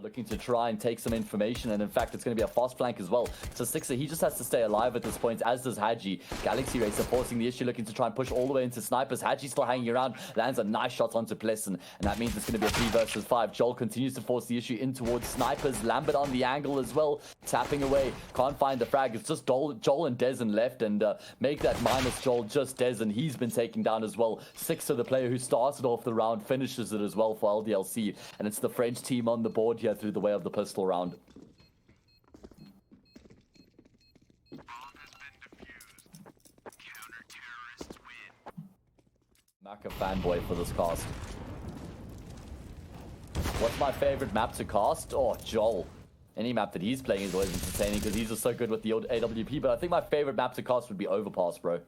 Looking to try and take some information, and in fact it's going to be a fast flank as well. So Sixer, he just has to stay alive at this point, as does hAdji. Galaxy Racer forcing the issue, looking to try and push all the way into snipers. hAdji still hanging around, lands a nice shot onto PlesseN, and that means it's going to be a 3 versus 5. Joel continues to force the issue in towards snipers. Lambert on the angle as well, tapping away, can't find the frag. It's just Joel and dezon left, and make that minus Joel just dezon. He's been taken down as well. Sixer, the player who started off the round, finishes it as well for LDLC, and it's the French team on the board here through the way of the pistol round. Maka fanboy for this cast. What's my favorite map to cast? Oh, Joel. Any map that he's playing is always entertaining because he's just so good with the old AWP, but I think my favorite map to cast would be Overpass, bro.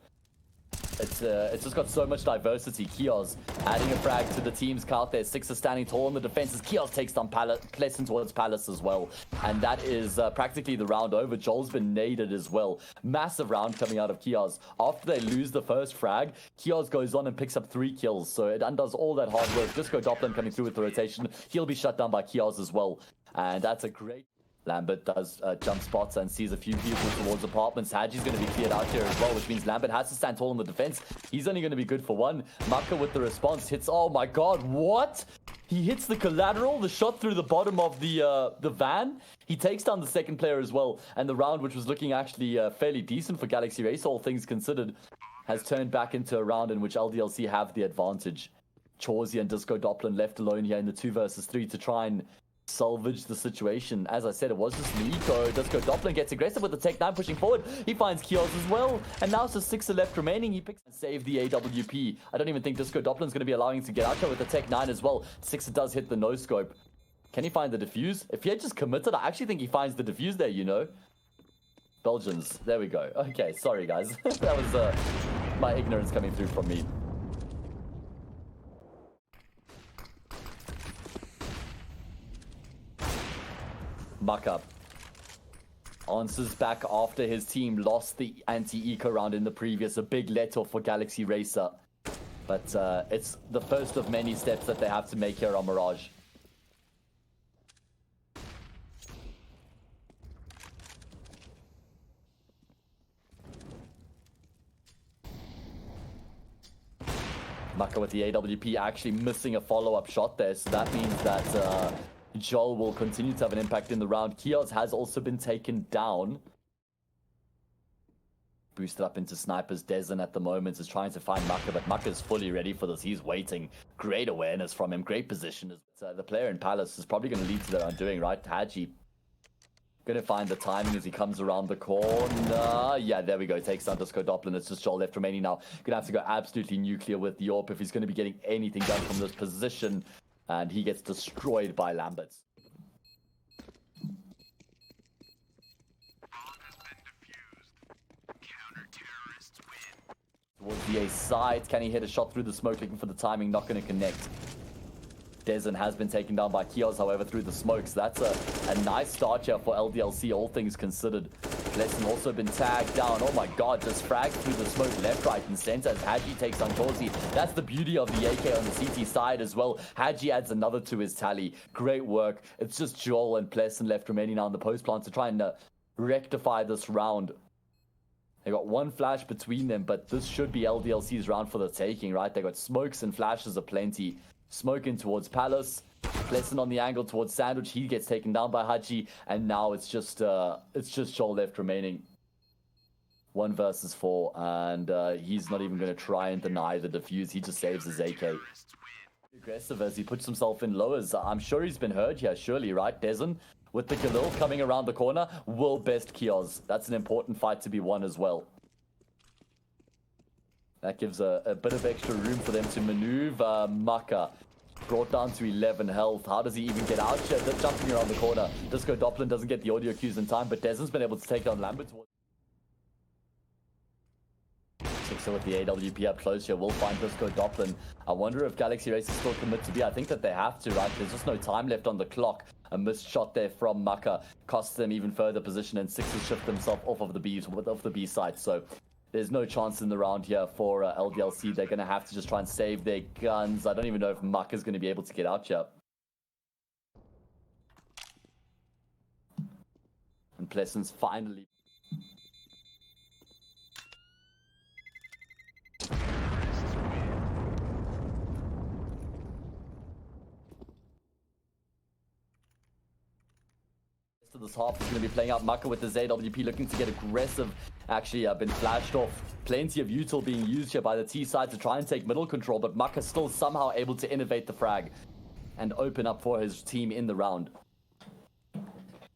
It's just got so much diversity. Keoz adding a frag to the team's count there. Sixer standing tall in the defenses. Keoz takes down PlesseN towards Palace as well. And that is practically the round over. Joel's been naded as well. Massive round coming out of Keoz. After they lose the first frag, Keoz goes on and picks up 3 kills. So it undoes all that hard work. Disco doplan coming through with the rotation. He'll be shut down by Keoz as well. And that's a great... Lambert does jump spots and sees a few vehicles towards apartments. hAdji's going to be cleared out here as well, which means Lambert has to stand tall in the defense. He's only going to be good for 1. Maka with the response hits. Oh my god, what? He hits the collateral, the shot through the bottom of the van. He takes down the second player as well. And the round, which was looking actually fairly decent for Galaxy Race, all things considered, has turned back into a round in which LDLC have the advantage. Chawzyyy and Disco doplan left alone here in the 2 versus 3 to try and salvage the situation. As I said, it was just niko. Disco doplan gets aggressive with the Tech 9 pushing forward. He finds Keoz as well. And now it's just 6 left remaining. He picks and save the AWP. I don't even think Disco doplan's going to be allowing him to get out there with the Tech 9 as well. 6 does hit the no-scope. Can he find the defuse? If he had just committed, I actually think he finds the defuse there, you know. Belgians. There we go. Okay, sorry guys. That was my ignorance coming through from me. Maka answers back after his team lost the anti-eco round in the previous. A big let-off for Galaxy Racer. But it's the first of many steps that they have to make here on Mirage. Maka with the AWP actually missing a follow-up shot there. So that means that... Joel will continue to have an impact in the round. Keoz has also been taken down. Boosted up into snipers. dezon at the moment is trying to find Maka, but Maka is fully ready for this. He's waiting. Great awareness from him. Great position. The player in Palace is probably going to lead to their undoing, right? hAdji going to find the timing as he comes around the corner. Yeah, there we go. Takes down Disco doplan. It's just Joel left remaining now. Going to have to go absolutely nuclear with the AWP if he's going to be getting anything done from this position. And he gets destroyed by Lambert. Towards the A side. Can he hit a shot through the smoke? Looking for the timing. Not going to connect. dezon has been taken down by Keoz, however, through the smokes. That's a nice start here for LDLC, all things considered. PlesseN also been tagged down. Oh my god, just frags through the smoke left, right, and center as hAdji takes on Chawzyyy. That's the beauty of the AK on the CT side as well. hAdji adds another to his tally. Great work. It's just Joel and PlesseN left remaining now in the post plant to try and rectify this round. They got 1 flash between them, but this should be LDLC's round for the taking, right? They got smokes and flashes aplenty. Smoke in towards Palace. PlesseN on the angle towards Sandwich. He gets taken down by hAdji, and now it's just Joel left remaining. 1 versus 4, and he's not even going to try and deny the defuse. He just saves his AK. Aggressive as he puts himself in lowers. I'm sure he's been heard here, surely, right? dezon with the Galil coming around the corner will best Keoz. That's an important fight to be won as well. That gives a bit of extra room for them to maneuver. Maka brought down to 11 health. How does he even get out here? They're jumping around the corner. Disco doplan doesn't get the audio cues in time, but dezon's been able to take down Lambert. Sixer with the AWP up close here will find Disco doplan. I wonder if Galaxy Race is still commit to B. I think that they have to, right? There's just no time left on the clock. A missed shot there from Maka costs them even further position, and Sixer shift themselves off of the B side. So there's no chance in the round here for LDLC. They're going to have to just try and save their guns. I don't even know if Maka's going to be able to get out here. And PlesseN's finally... This half is going to be playing out Maka with the AWP looking to get aggressive. Actually been flashed off. Plenty of util being used here by the T side to try and take middle control, but Maka still somehow able to innovate the frag and open up for his team in the round.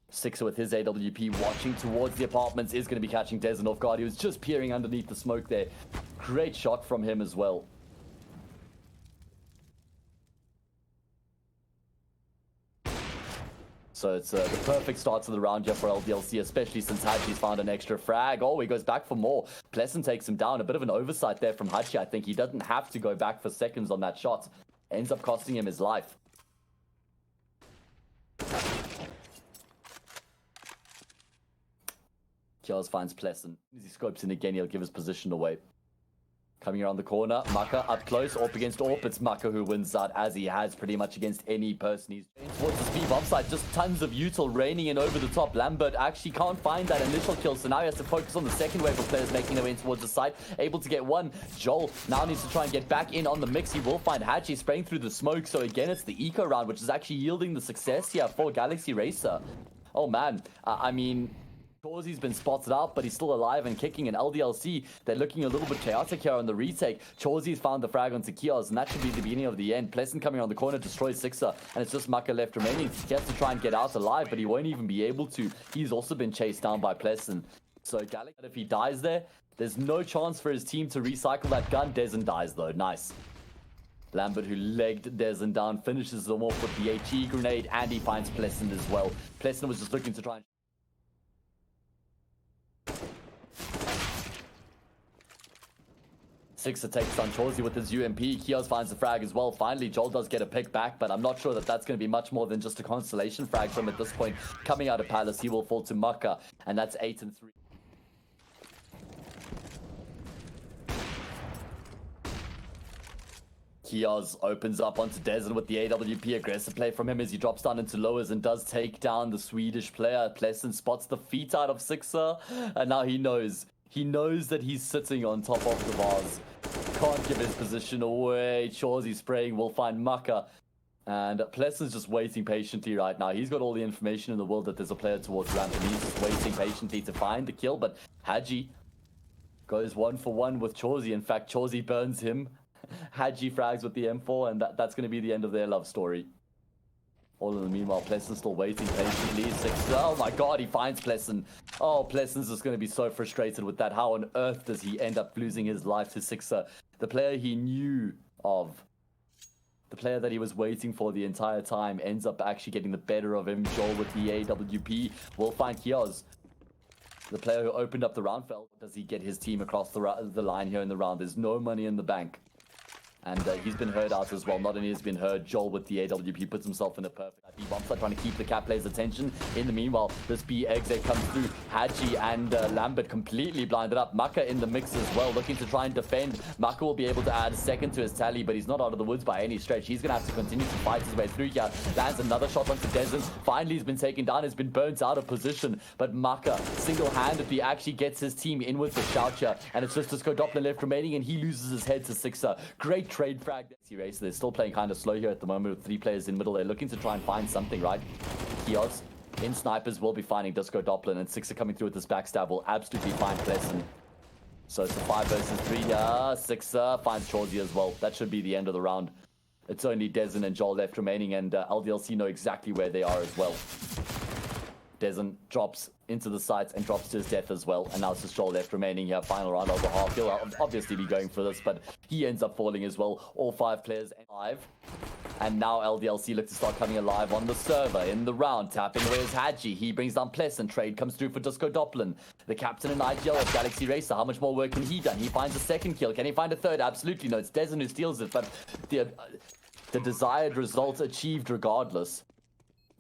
Sixer with his AWP watching towards the apartments is going to be catching dezon off guard. He was just peering underneath the smoke there. Great shot from him as well. So it's the perfect start to the round here for LDLC, especially since hAdji's found an extra frag. Oh, he goes back for more. PlesseN takes him down. A bit of an oversight there from hAdji. I think he doesn't have to go back for seconds on that shot. Ends up costing him his life. Keoz finds PlesseN. As he scopes in again, he'll give his position away. Coming around the corner, Maka up close, AWP against AWP. It's Maka who wins out, as he has pretty much against any person. He's towards the speed bomb side, just tons of util raining in over the top. Lambert actually can't find that initial kill, so now he has to focus on the second wave of players making their way in towards the site. Able to get one. Joel now needs to try and get back in on the mix. He will find hAdji spraying through the smoke, so again it's the eco round, which is actually yielding the success here for Galaxy Racer. Oh man, I mean... Chawzzy's been spotted out, but he's still alive and kicking. In LDLC, they're looking a little bit chaotic here on the retake. Chawzzy's found the frag onto Keoz, and that should be the beginning of the end. PlesseN coming around the corner, destroys Sixer, and it's just Maka left remaining. He has to try and get out alive, but he won't even be able to. He's also been chased down by PlesseN. So Galaxy, if he dies there, there's no chance for his team to recycle that gun. dezon dies though, nice. Lambert, who legged dezon down, finishes them off with the HE grenade, and he finds PlesseN as well. PlesseN was just looking to try and... Sixer takes on Chawzzyy with his UMP. Keoz finds the frag as well. Finally, Joel does get a pick back, but I'm not sure that that's going to be much more than just a constellation frag from at this point. Coming out of Palace, he will fall to Maka, and that's 8-3. Keoz opens up onto dezon with the AWP. Aggressive play from him as he drops down into lowers and does take down the Swedish player. PlesseN spots the feet out of Sixer, and now he knows. He knows that he's sitting on top of the bars. Can't give his position away. Chawzzyy spraying will find Maka. And PlesseN's just waiting patiently right now. He's got all the information in the world that there's a player towards ramp, and he's just waiting patiently to find the kill. But hAdji goes 1-for-1 with Chawzzyy. In fact, Chawzzyy burns him. hAdji frags with the M4, and that's going to be the end of their love story. All in the meanwhile, PlesseN still waiting patiently. Sixer, oh my god, he finds PlesseN. Oh, PlesseN's just going to be so frustrated with that. How on earth does he end up losing his life to Sixer? The player he knew of, the player that he was waiting for the entire time, ends up actually getting the better of him. Joel with the AWP will find Keoz. The player who opened up the round fell. Does he get his team across the line here in the round? There's no money in the bank. And he's been heard out as well. Not only has he been heard, Joel with the AWP puts himself in a perfect IP bomb site, trying to keep the cat player's attention. In the meanwhile, this BXA comes through. hAdji and Lambert completely blinded up. Maka in the mix as well, looking to try and defend. Maka will be able to add a second to his tally, but he's not out of the woods by any stretch. He's going to have to continue to fight his way through here. Lands another shot onto dezon. Finally, he's been taken down. Has been burnt out of position. But Maka, single-handedly, actually gets his team in with the shout here. And it's just Disco Doppler left remaining, and he loses his head to Sixer. Great trade frag. Race. They're still playing kind of slow here at the moment with 3 players in middle. They're looking to try and find something, right? Keoz in snipers will be finding Disco Doppler, and Sixer coming through with this backstab will absolutely find PlesseN. So it's a 5 versus 3 here. Sixer finds Chawzzyy as well. That should be the end of the round. It's only dezon and Joel left remaining, and LDLC know exactly where they are as well. dezon drops into the sights and drops to his death as well. And now it's just Joel left remaining here. Final round over half. He'll obviously be going for this, but he ends up falling as well. All 5 players alive. And now LDLC look to start coming alive on the server in the round. Tapping away is hAdji. He brings down PlesseN. Trade comes through for Disco Doppler. The captain and IGL of Galaxy Racer. How much more work can he do? He finds a second kill. Can he find a third? Absolutely no. It's dezon who steals it, but the desired result achieved regardless.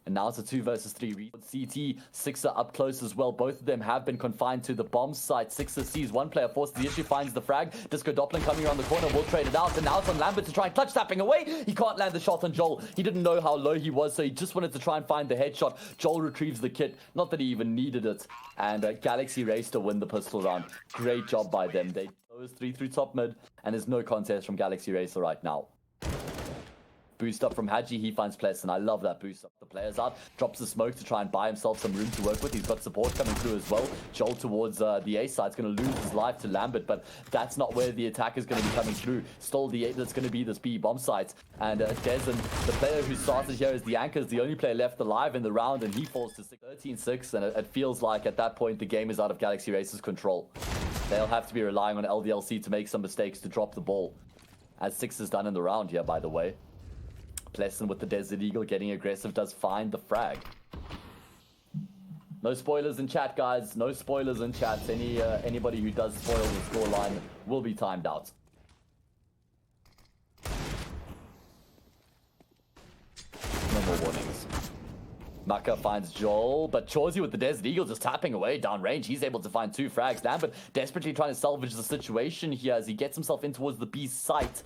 And now it's a 2 versus 3 read. CT, Sixer up close as well. Both of them have been confined to the bomb site. Sixer sees one player forced the issue, finds the frag. Disco doplan coming around the corner, will trade it out. And now it's on Lambert to try and clutch tapping away. He can't land the shot on Joel. He didn't know how low he was, so he just wanted to try and find the headshot. Joel retrieves the kit. Not that he even needed it. And Galaxy race to win the pistol round. Great job by them. They close 3 through top mid, and there's no contest from Galaxy Racer right now. Boost up from hAdji, he finds PlesseN. I love that boost up. The player's out, drops the smoke to try and buy himself some room to work with. He's got support coming through as well. Joel towards the A side is going to lose his life to Lambert, but that's not where the attack is going to be coming through. Still, that's going to be this B bomb site. And dezon, the player who started here as the anchor, is the only player left alive in the round, and he falls to 13-6. And it feels like at that point the game is out of Galaxy Racer's control. They'll have to be relying on LDLC to make some mistakes to drop the ball, as 6 is done in the round here, by the way. PlesseN with the Desert Eagle getting aggressive does find the frag. No spoilers in chat, guys. No spoilers in chat. Anybody who does spoil the scoreline will be timed out. No more warnings. Maka finds Joel, but Chawzyyy with the Desert Eagle just tapping away downrange. He's able to find 2 frags. Lambert desperately trying to salvage the situation here as he gets himself in towards the B site.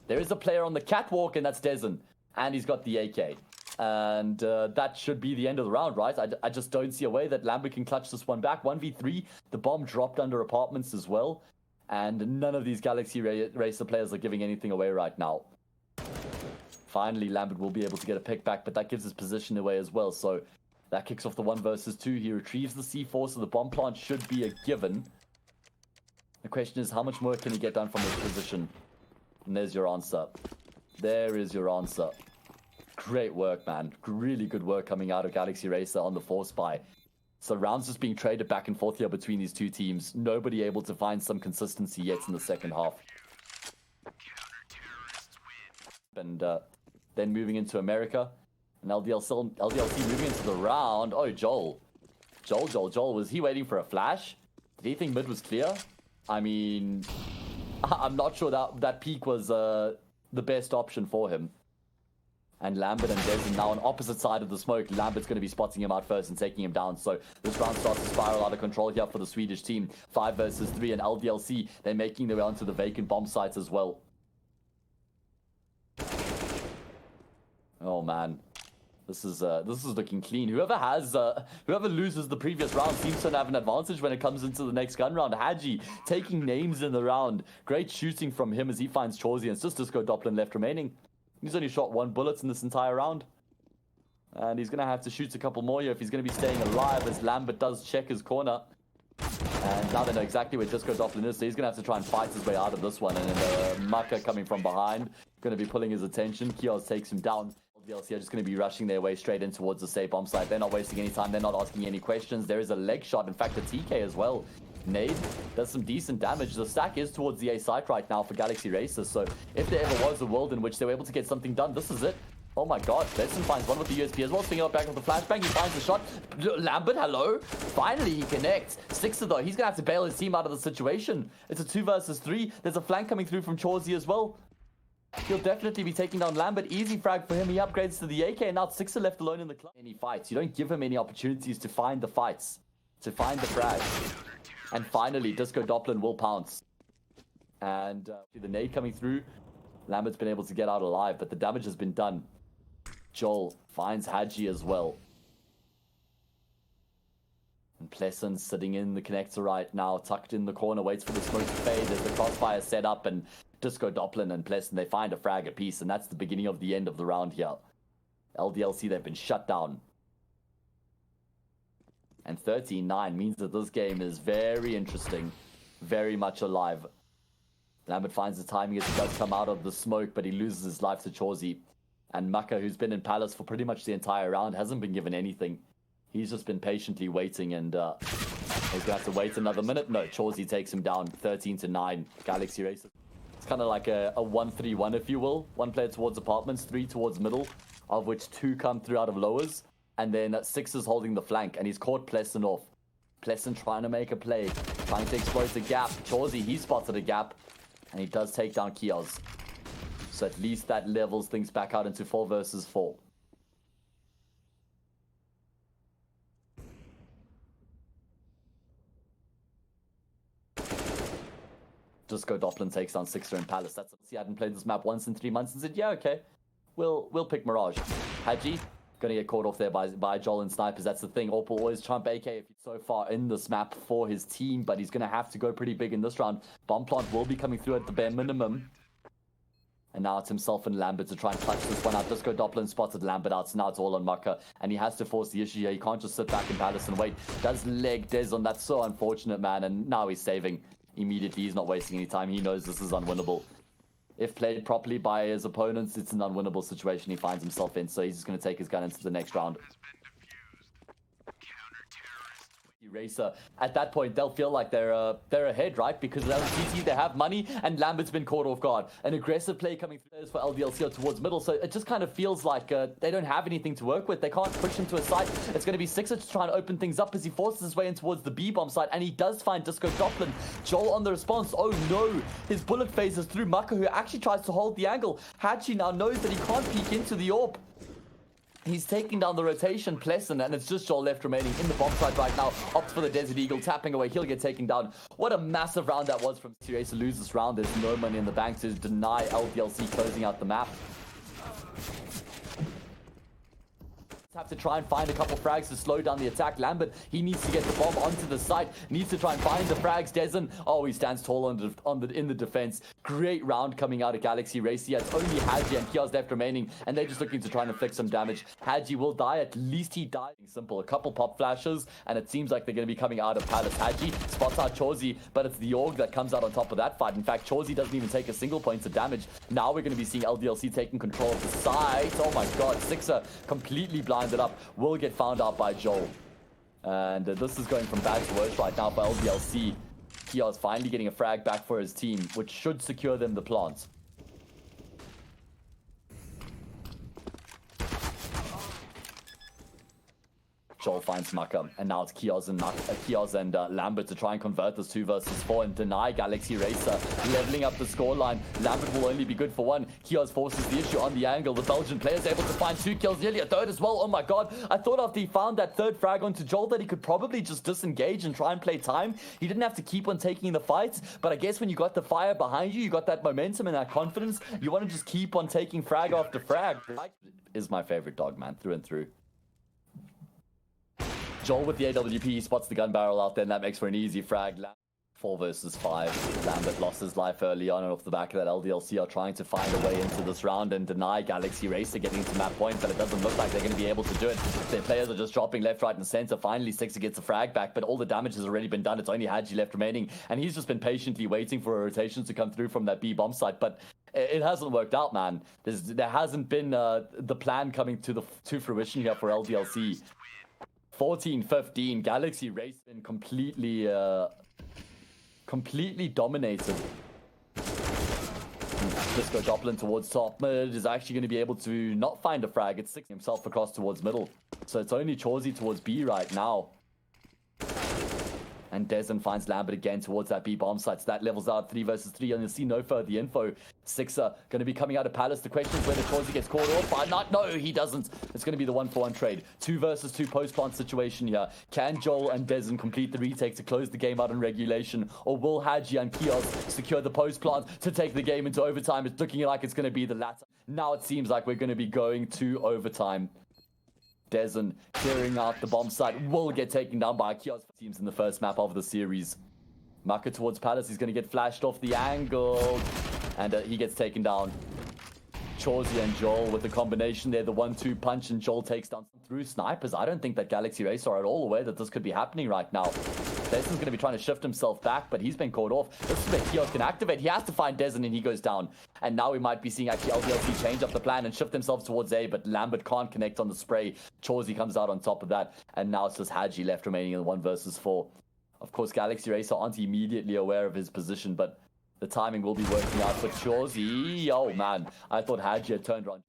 There is a player on the catwalk, and that's dezon. And he's got the AK. And that should be the end of the round, right? I just don't see a way that Lambert can clutch this one back. 1v3, the bomb dropped under apartments as well. And none of these Galaxy Racer players are giving anything away right now. Finally, Lambert will be able to get a pick back, but that gives his position away as well. So that kicks off the 1 versus 2. He retrieves the C4, so the bomb plant should be a given. The question is, how much more can he get done from this position? And there's your answer. There is your answer. Great work, man. Really good work coming out of Galaxy Racer on the force buy. So rounds just being traded back and forth here between these two teams. Nobody able to find some consistency yet in the second half. And then moving into America. And LDLC moving into the round. Oh, Joel. Joel. Was he waiting for a flash? Did he think mid was clear? I mean, I'm not sure that peak was the best option for him. And Lambert and dezon now on opposite side of the smoke. Lambert's going to be spotting him out first and taking him down. So this round starts to spiral out of control here for the Swedish team. 5 versus 3, and LDLC, they're making their way onto the vacant bomb sites as well. Oh man, this is looking clean. Whoever loses the previous round seems to have an advantage when it comes into the next gun round. hAdji taking names in the round. Great shooting from him as he finds Chawzyyy, and it's just Disco doplan left remaining. He's only shot 1 bullet in this entire round, and he's gonna have to shoot a couple more here if he's gonna be staying alive, as Lambert does check his corner. And now they know exactly where Disco doplan is, so he's gonna have to try and fight his way out of this one. And then Maka coming from behind, gonna be pulling his attention. Keoz takes him down. LDLC are just going to be rushing their way straight in towards the safe bomb site. They're not wasting any time. They're not asking any questions. There is a leg shot. In fact, a TK as well. Nade does some decent damage. The stack is towards the A site right now for Galaxy Racer. So if there ever was a world in which they were able to get something done, this is it. Oh my god. PlesseN finds one with the USP as well. Swinging up back with the flashbang. He finds the shot. Lambert, hello. Finally, he connects. Sixer, though. He's going to have to bail his team out of the situation. It's a 2 versus 3. There's a flank coming through from Chawzyyy as well. He'll definitely be taking down Lambert. Easy frag for him. He upgrades to the AK, and now Sixer left alone in the club. Any fights. You don't give him any opportunities to find the fights, to find the frags. And finally, Disco doplan will pounce. And the nade coming through. Lambert's been able to get out alive, but the damage has been done. Joel finds hAdji as well. And PlesseN sitting in the connector right now, tucked in the corner, waits for the smoke to fade. There's the crossfire set up, and Disco doplan and PlesseN, they find a frag apiece, and that's the beginning of the end of the round here. LDLC, they've been shut down. And 13-9 means that this game is very interesting, very much alive. Lambert finds the timing as he does come out of the smoke, but he loses his life to Chawzyyy. And Maka, who's been in Palace for pretty much the entire round, hasn't been given anything. He's just been patiently waiting, and he's gonna have to wait another minute. No, Chawzyyy takes him down, 13-9. Galaxy Racer. It's kind of like a 1-3-1, if you will. 1 player towards apartments, 3 towards middle, of which 2 come through out of lowers. And then 6 is holding the flank, and he's caught PlesseN off. PlesseN trying to make a play, trying to exploit the gap. Chawzyyy, he spotted a gap, and he does take down Keoz. So at least that levels things back out into 4 versus 4. Disco doplan takes down Sixer and Palace. That's he hadn't played this map once in 3 months and said, yeah, okay, we'll pick Mirage. hAdji gonna get caught off there by Joel and snipers. That's the thing. Orp will always trump AK if he's so far in this map for his team, but he's gonna have to go pretty big in this round. Bomb plant will be coming through at the bare minimum. And now it's himself and Lambert to try and clutch this one out. Disco doplan spotted Lambert out, so now it's all on Maka. And he has to force the issue here. He can't just sit back in Palace and wait. Does leg dezon. That's so unfortunate, man. And now he's saving immediately. He's not wasting any time. He knows this is unwinnable. If played properly by his opponents, it's an unwinnable situation he finds himself in. So he's just going to take his gun into the next round. Racer. At that point, they'll feel like they're ahead, right? Because LDLC, they have money, and Lambert's been caught off guard. An aggressive play coming through for LDLC towards middle, so it just kind of feels like they don't have anything to work with. They can't push him to a side. It's going to be Sixer to try and open things up as he forces his way in towards the B-bomb side, and he does find Disco doplan. Joel on the response. Oh no! His bullet phases through Maka, who actually tries to hold the angle. hAdji now knows that he can't peek into the AWP. He's taking down the rotation, PlesseN, and it's just Joel left remaining in the bomb side right now. Opts for the Desert Eagle, tapping away. He'll get taken down. What a massive round that was from Racer to lose this round. There's no money in the bank to deny LDLC closing out the map. Have to try and find a couple frags to slow down the attack. Lambert, he needs to get the bomb onto the site, needs to try and find the frags. dezon, oh, he stands tall in the defense. Great round coming out of Galaxy Race. He has only hAdji and Keoz left remaining, and they're just looking to try and inflict some damage. hAdji will die. At least he died. Simple. A couple pop flashes, and it seems like they're going to be coming out of Palace. hAdji spots out Chawzyyy, but it's the Org that comes out on top of that fight. In fact, Chawzyyy doesn't even take a single point of damage. Now we're going to be seeing LDLC taking control of the site. Oh my god, Sixer completely blinded up, will get found out by Joel. And this is going from bad to worse right now for LDLC. Keoz finally getting a frag back for his team, which should secure them the plants. Joel finds Maka, and now it's Keoz and Lambert to try and convert this 2 versus 4 and deny Galaxy Racer, leveling up the scoreline. Lambert will only be good for 1. Keoz forces the issue on the angle. The Belgian player is able to find 2 kills, nearly a 3rd as well. Oh my god, I thought after he found that 3rd frag onto Joel that he could probably just disengage and try and play time. He didn't have to keep on taking the fights, but I guess when you got the fire behind you, you got that momentum and that confidence, you want to just keep on taking frag after frag. Is my favorite dog, man, through and through. Joel with the AWP, he spots the gun barrel out there, and that makes for an easy frag. 4 versus 5. Lambert lost his life early on, and off the back of that, LDLC are trying to find a way into this round and deny Galaxy Racer getting into map point, but it doesn't look like they're going to be able to do it. Their players are just dropping left, right, and center. Finally, Sixer gets a frag back, but all the damage has already been done. It's only hAdji left remaining, and he's just been patiently waiting for a rotation to come through from that B bomb site, but it hasn't worked out, man. There hasn't been the plan coming to fruition here for LDLC. 14-15, Galaxy Race been completely dominated. Disco doplan towards top mid is actually going to be able to not find a frag. It's Sixer himself across towards middle. So it's only Chawzyyy towards B right now. And dezon finds Lambert again towards that B bomb site. So that levels out 3 versus 3, and you'll see no further info. Sixer going to be coming out of Palace. The question is whether Chawzyyy gets caught off. No, he doesn't. It's going to be the 1-for-1 trade. 2 versus 2 post-plant situation here. Can Joel and dezon complete the retake to close the game out in regulation? Or will hAdji and Keoz secure the post-plant to take the game into overtime? It's looking like it's going to be the latter. Now it seems like we're going to be going to overtime. dezon clearing out the bomb site will get taken down by Keoz teams in the first map of the series. Maka towards Palace. He's going to get flashed off the angle, and he gets taken down. Chawzyyy and Joel with the combination there, the 1-2 punch, and Joel takes down through snipers. I don't think that Galaxy Race are at all aware that this could be happening right now. PlesseN's going to be trying to shift himself back, but he's been caught off. This is where Keoz can activate. He has to find dezon, and he goes down. And now we might be seeing actually LDLC change up the plan and shift themselves towards A, but Lambert can't connect on the spray. Chawzyyy comes out on top of that, and now it's just hAdji left remaining in the 1 versus 4. Of course, Galaxy Racer aren't immediately aware of his position, but the timing will be working out for Chawzyyy. Oh man, I thought hAdji had turned around.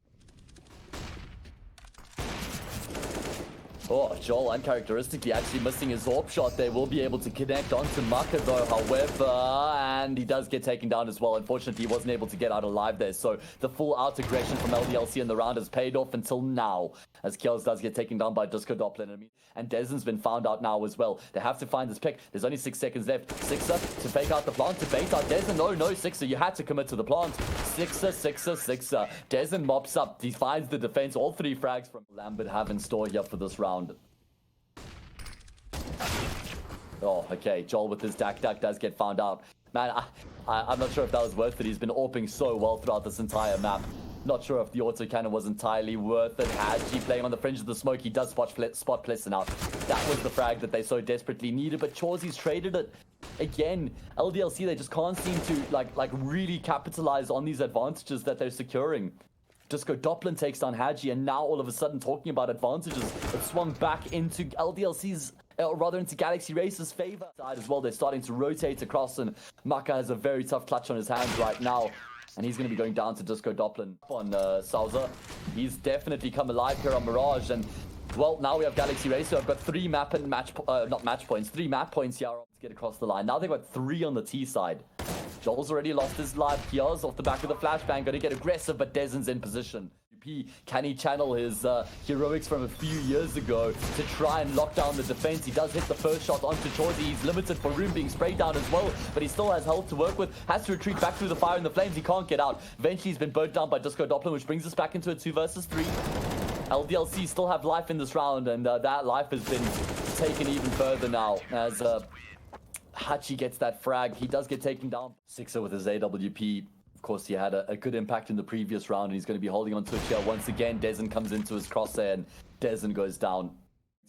Oh, Joel uncharacteristically actually missing his AWP shot there. Will be able to connect onto Maka though, however, and he does get taken down as well. Unfortunately, he wasn't able to get out alive there. So the full out aggression from LDLC in the round has paid off until now, as Keoz does get taken down by doplan. And dezon's been found out now as well. They have to find this pick. There's only 6 seconds left. Sixer to fake out the plant, to bait out dezon. No, Sixer, you had to commit to the plant. Sixer. dezon mops up. He finds the defense. All 3 frags from Lambert have in store here for this round. Oh, okay. Joel with his duck does get found out. Man, I'm not sure if that was worth it. He's been AWPing so well throughout this entire map. Not sure if the autocannon was entirely worth it. hAdji playing on the fringe of the smoke. He does spot PlesseN out. That was the frag that they so desperately needed, but Chawzzy's traded it. Again, LDLC, they just can't seem to like really capitalize on these advantages that they're securing. doplan takes down hAdji, and now all of a sudden talking about advantages, it swung back into LDLC's, or rather into Galaxy Race's favor side as well. They're starting to rotate across, and Maka has a very tough clutch on his hands right now. And he's going to be going down to doplan on Chawzyyy. He's definitely come alive here on Mirage. And, well, now we have Galaxy Race, who have got 3 map and three map points here to get across the line. Now they've got 3 on the T side. Joel's already lost his life. Keoz off the back of the flashbang, going to get aggressive, but dezon's in position. Can he channel his heroics from a few years ago to try and lock down the defense? He does hit the first shot onto Chawzyyy. He's limited for room, being sprayed down as well, but he still has health to work with. Has to retreat back through the fire and the flames. He can't get out. Eventually he's been burnt down by doplan, which brings us back into a 2 versus 3. LDLC still have life in this round, and that life has been taken even further now as hAdji gets that frag. He does get taken down. Sixer with his AWP. Of course, he had a good impact in the previous round, and he's going to be holding on to a chair once again. dezon comes into his crosshair, and dezon goes down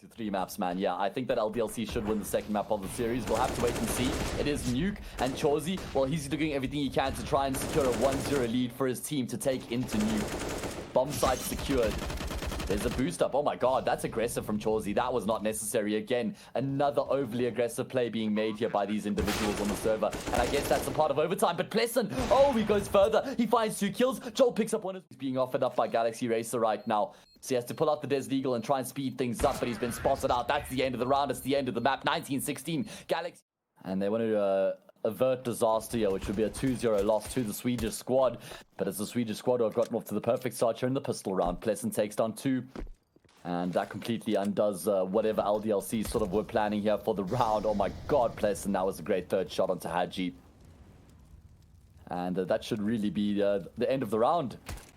to 3 maps, man. Yeah, I think that LDLC should win the second map of the series. We'll have to wait and see. It is Nuke, and Chawzzyy, well, he's doing everything he can to try and secure a 1-0 lead for his team to take into Nuke. Bomb site secured. There's a boost up. Oh my god, that's aggressive from Chawzzyy. That was not necessary. Again, another overly aggressive play being made here by these individuals on the server. And I guess that's a part of overtime. But PlesseN, oh, he goes further. He finds 2 kills. Joel picks up one. He's being offered up by Galaxy Racer right now. So he has to pull out the deagle and try and speed things up. But he's been spotted out. That's the end of the round. It's the end of the map. 19-16. Galaxy. And they want to avert disaster here, which would be a 2-0 loss to the Swedish squad. But it's the Swedish squad who have gotten off to the perfect start here in the pistol round. PlesseN takes down 2. And that completely undoes whatever LDLC sort of were planning here for the round. Oh my god, PlesseN, that was a great 3rd shot onto hAdji. And that should really be the end of the round.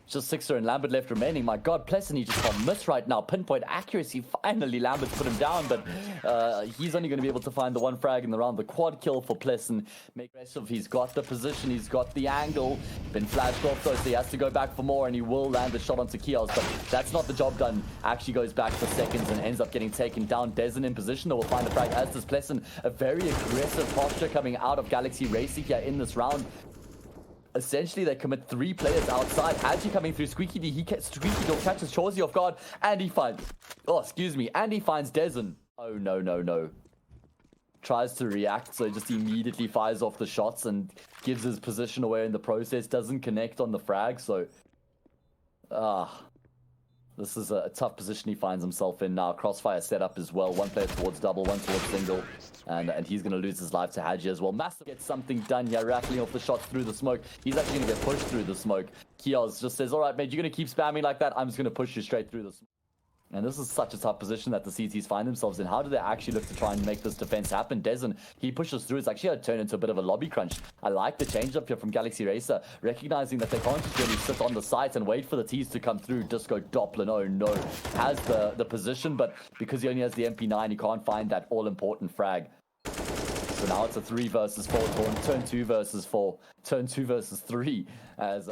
Just Sixer and Lambert left remaining. My god, PlesseN, he just can't miss right now. Pinpoint accuracy. Finally, Lambert put him down, but he's only going to be able to find the 1 frag in the round. The quad kill for PlesseN. Make aggressive. He's got the position. He's got the angle. Been flashed off, though, so he has to go back for more, and he will land the shot onto Keoz, but that's not the job done. Actually goes back for seconds and ends up getting taken down. dezon in position, though, will find the frag, as does PlesseN. A very aggressive posture coming out of Galaxy Racing here in this round. Essentially, they commit 3 players outside. hAdji coming through. Squeaky Door catches Chawzzyy off guard, and he finds... Oh, excuse me. And he finds dezon. Oh, no. Tries to react, so just immediately fires off the shots and gives his position away in the process. Doesn't connect on the frag, so... This is a tough position he finds himself in now. Crossfire set up as well. 1 player towards double, 1 towards single. And he's going to lose his life to hAdji as well. Massive gets something done here, rattling off the shots through the smoke. He's actually going to get pushed through the smoke. Keoz just says, all right, mate, you're going to keep spamming like that. I'm just going to push you straight through the smoke. And this is such a tough position that the CTs find themselves in. How do they actually look to try and make this defense happen? dezon, he pushes through. It's actually going to turn into a bit of a lobby crunch. I like the change up here from Galaxy Racer, recognizing that they can't just really sit on the site and wait for the T's to come through. doplan, oh no, has the position, but because he only has the MP9, he can't find that all-important frag. So now it's a 3 versus 4, turn 2 versus 4, turn 2 versus 3, as...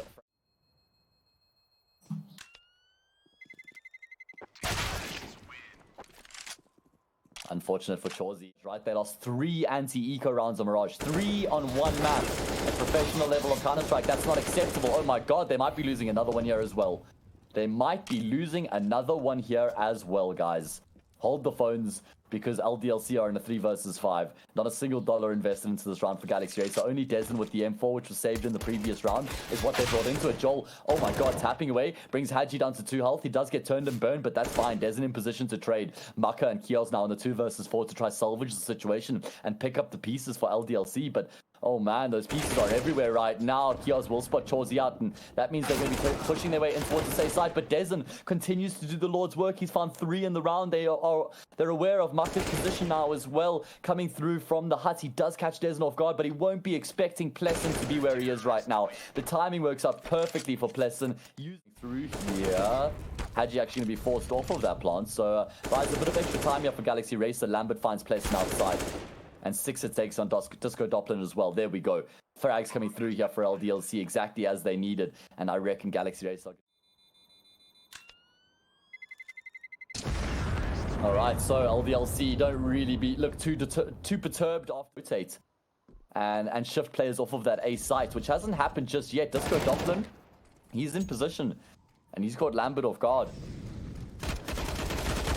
Unfortunate for Chawzzyy, right? They lost 3 anti-eco rounds on Mirage. 3 on 1 map. At professional level of Counter-Strike, that's not acceptable. Oh my god, they might be losing another one here as well. They might be losing another one here as well, guys. Hold the phones, because LDLC are in a 3 versus 5. Not a single dollar invested into this round for Galaxy Racer. Only dezon with the M4, which was saved in the previous round, is what they brought into it. Joel, oh my god, tapping away, brings hAdji down to 2 health. He does get turned and burned, but that's fine. dezon in position to trade. Maka and Keoz now in the 2 versus 4 to try salvage the situation and pick up the pieces for LDLC, but oh man, those pieces are everywhere right now. Keoz will spot Chawzyyy out, and that means they're going to be pushing their way in towards the safe side. But dezon continues to do the Lord's work. He's found 3 in the round. They're aware of Maka's position now as well, coming through from the hut. He does catch dezon off guard, but he won't be expecting PlesseN to be where he is right now. The timing works out perfectly for PlesseN. Using through here, hAdji actually going to be forced off of that plant, so buys a bit of extra time here for Galaxy Racer. Lambert finds PlesseN outside. And 6 it takes on Disco doplan as well. There we go. Frags coming through here for LDLC exactly as they needed. And I reckon Galaxy Racer. Alright, so LDLC don't really look too perturbed after rotate. And shift players off of that A site, which hasn't happened just yet. Disco doplan, he's in position. And he's caught Lambert off guard.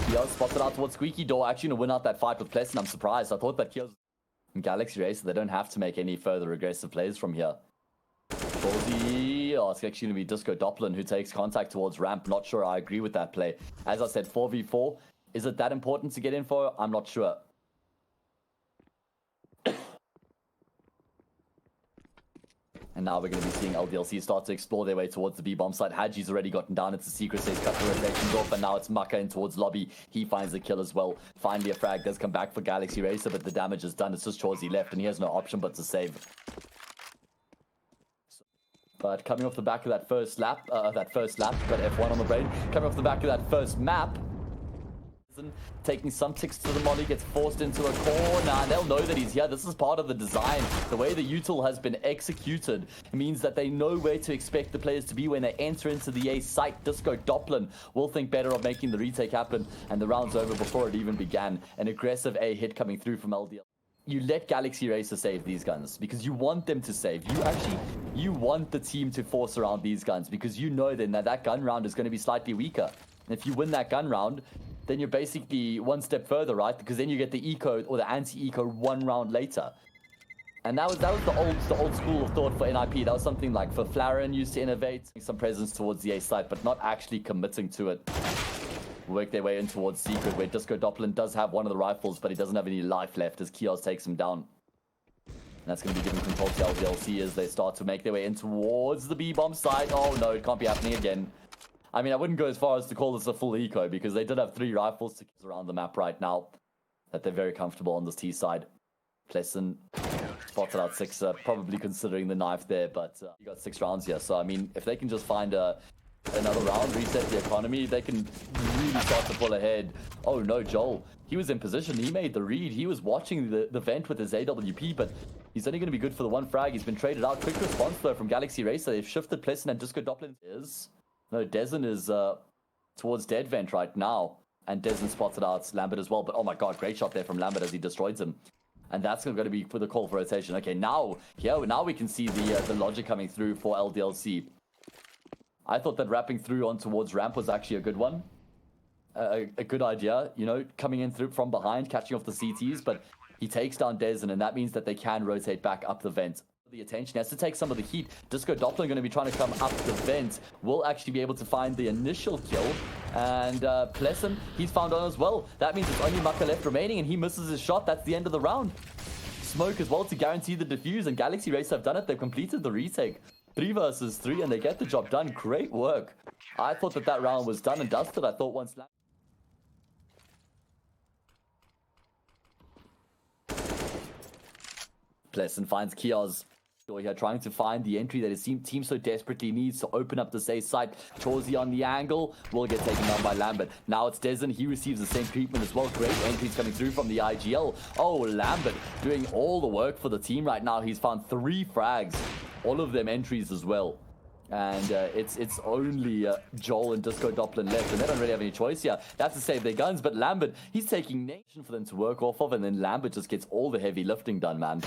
Keoz spotted out towards Squeaky Door. Actually going to win out that fight with PlesseN. I'm surprised. I thought that Keoz and Galaxy Racer, they don't have to make any further aggressive plays from here. Chawzyyy, oh, it's actually going to be Disco doplan who takes contact towards ramp. Not sure I agree with that play. As I said, 4v4. Is it that important to get in for? I'm not sure. And now we're going to be seeing LDLC start to explore their way towards the B-bomb side. hAdji's already gotten down into secret safe, cut the rotations off, and now it's Maka in towards lobby. He finds the kill as well. Finally, a frag does come back for Galaxy Racer, but the damage is done. It's just Chawzyyy left, and he has no option but to save. But coming off the back of that first lap, got F1 on the brain. Coming off the back of that first map, taking some ticks to the molly, gets forced into a corner, and they'll know that he's here. This is part of the design. The way the util has been executed means that they know where to expect the players to be when they enter into the A site. Disco doplan will think better of making the retake happen, and the round's over before it even began. An aggressive A hit coming through from LDL. You let Galaxy Racer save these guns because you want them to save. You want the team to force around these guns because you know then that gun round is going to be slightly weaker. And if you win that gun round, then you're basically one step further, right? Because then you get the eco or the anti-eco 1 round later. And that was the old school of thought for NIP. That was something like for Flaren used to innovate, some presence towards the A site, but not actually committing to it. Work their way in towards secret, where Disco doplan does have one of the rifles, but he doesn't have any life left as Keoz takes him down. And that's going to be giving control to LDLC as they start to make their way in towards the B-bomb site. Oh no, it can't be happening again. I mean, I wouldn't go as far as to call this a full eco because they did have 3 rifles to keep around the map right now. That they're very comfortable on this T side. PlesseN spotted out 6, probably considering the knife there, but you got 6 rounds here. So, I mean, if they can just find another round, reset the economy, they can really start to pull ahead. Oh no, Joel. He was in position. He made the read. He was watching the vent with his AWP, but he's only going to be good for the 1 frag. He's been traded out. Quick response though from Galaxy Racer. They've shifted PlesseN and Disco doplan is... No, dezon is towards dead vent right now. And dezon spotted out Lambert as well. But oh my god, great shot there from Lambert as he destroys him. And that's going to be for the call for rotation. Okay, now we can see the logic coming through for LDLC. I thought that wrapping through on towards ramp was actually a good one. A good idea, you know, coming in through from behind, catching off the CTs. But he takes down dezon, and that means that they can rotate back up the vent. The attention has to take some of the heat. Disco doplan going to be trying to come up the vent. Will actually be able to find the initial kill. And PlesseN, he's found on as well. That means it's only Maka left remaining, and he misses his shot. That's the end of the round. Smoke as well to guarantee the defuse, and Galaxy Racer have done it. They've completed the retake. 3 versus 3, and they get the job done. Great work. I thought that round was done and dusted. I thought once... PlesseN finds Keoz. Here trying to find the entry that his team so desperately needs to open up the safe site. Chawzyyy on the angle will get taken down by Lambert. Now it's dezon. He receives the same treatment as well. Great entries coming through from the IGL. Oh, Lambert doing all the work for the team right now. He's found 3 frags. All of them entries as well. And it's only Joel and Disco doplan left, and they don't really have any choice here. They have to save their guns, but Lambert, he's taking nation for them to work off of, and then Lambert just gets all the heavy lifting done, man.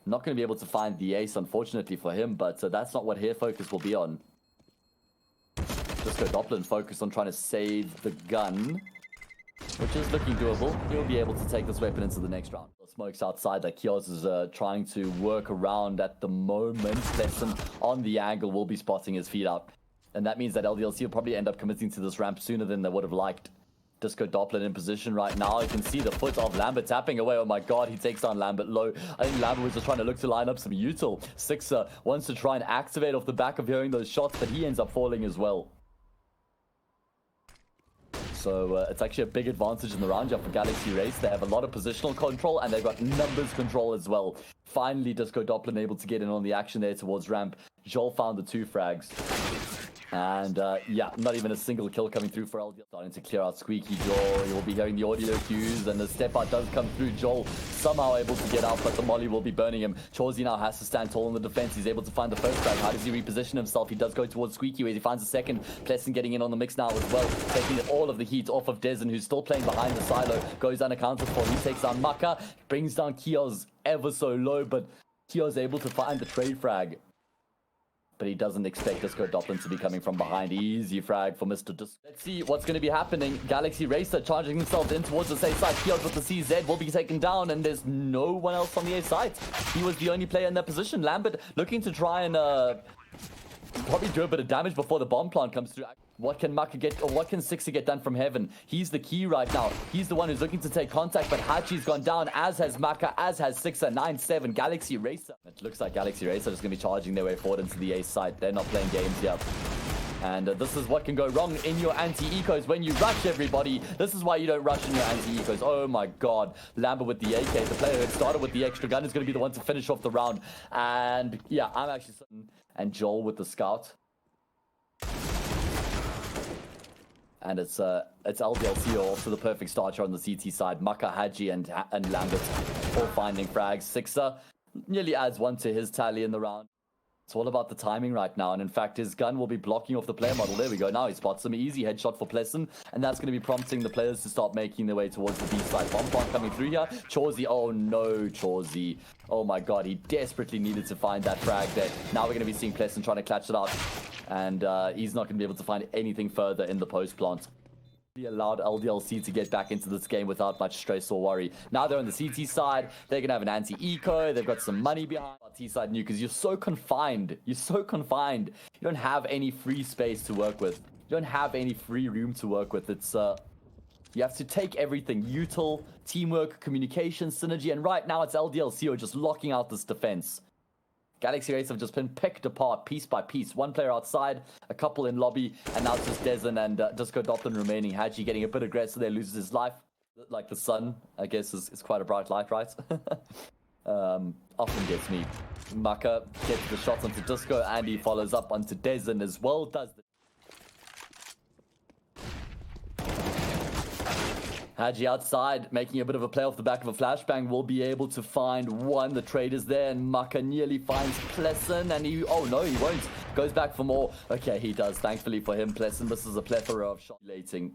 Not going to be able to find the ace, unfortunately for him, but that's not what her focus will be on. Disco doplan focused on trying to save the gun. which is looking doable. He'll be able to take this weapon into the next round. Smokes outside that Keoz is trying to work around at the moment. PlesseN on the angle will be spotting his feet out. And that means that LDLC will probably end up committing to this ramp sooner than they would have liked. Disco doplan in position right now. You can see the foot of Lambert tapping away. Oh my god, he takes down Lambert low. I think Lambert was just trying to look to line up some util. Sixer wants to try and activate off the back of hearing those shots, but he ends up falling as well. So it's actually a big advantage in the round for Galaxy Race. They have a lot of positional control and they've got numbers control as well. Finally, Disco doplan able to get in on the action there towards ramp. Joel found the 2 frags. And yeah, not even a single kill coming through for LDL. Starting to clear out Squeaky Joel. You'll be hearing the audio cues, and the step out does come through. Joel somehow able to get out, but the molly will be burning him. Chawzyyy now has to stand tall in the defense. He's able to find the first frag. How does he reposition himself? He does go towards Squeaky, where he finds the second. PlesseN getting in on the mix now as well, taking all of the heat off of dezon, who's still playing behind the silo. Goes unaccounted for. He takes down Maka, brings down Keoz ever so low, but Keoz able to find the trade frag. But he doesn't expect Disco doplan to be coming from behind. Easy frag for Mr. Disco. Let's see what's going to be happening. Galaxy Racer charging themselves in towards the safe side. Keoz with the CZ will be taken down, and there's no one else on the A side. He was the only player in that position. Lambert looking to try and probably do a bit of damage before the bomb plant comes through. What can Maka get, or what can Sixer get done from heaven? He's the key right now. He's the one who's looking to take contact, but hAdji's gone down, as has Maka, as has Sixer. 9-7, Galaxy Racer. It looks like Galaxy Racer is going to be charging their way forward into the A site. They're not playing games yet. And this is what can go wrong in your anti-ecos when you rush everybody. This is why you don't rush in your anti-ecos. Oh my god. Lambert with the AK. The player who had started with the extra gun is going to be the one to finish off the round. And yeah, I'm actually... And Joel with the scout. And it's LDLC also the perfect starter on the CT side. Maka, hAdji, and Lambert all finding frags. Sixer nearly adds 1 to his tally in the round. It's all about the timing right now. And in fact, his gun will be blocking off the player model. There we go. Now he spots him. Easy headshot for PlesseN. And that's going to be prompting the players to start making their way towards the B side. Bomb plant coming through here. Chawzyyy. Oh no, Chawzyyy. Oh my god. He desperately needed to find that frag there. Now we're going to be seeing PlesseN trying to clutch it out. And he's not going to be able to find anything further in the post plant. He allowed LDLC to get back into this game without much stress or worry. Now they're on the CT side. They're going to have an anti-eco. They've got some money behind T side new because you're so confined. You're so confined. You don't have any free space to work with. You don't have any free room to work with. It's you have to take everything. Util, teamwork, communication, synergy. And right now it's LDLC who are just locking out this defense. Galaxy Race have just been picked apart piece by piece. One player outside, a couple in lobby, and now it's just dezon and Disco doplan remaining. hAdji getting a bit aggressive there, loses his life. Like the sun, I guess, is quite a bright light, right? Often gets me. Maka gets the shots onto Disco, and he follows up onto dezon as well. hAdji outside, making a bit of a play off the back of a flashbang, will be able to find one. The trade is there, and Maka nearly finds PlesseN, and he... Oh, no, he won't. Goes back for more. Okay, he does. Thankfully for him, PlesseN, this is a plethora of shot relating.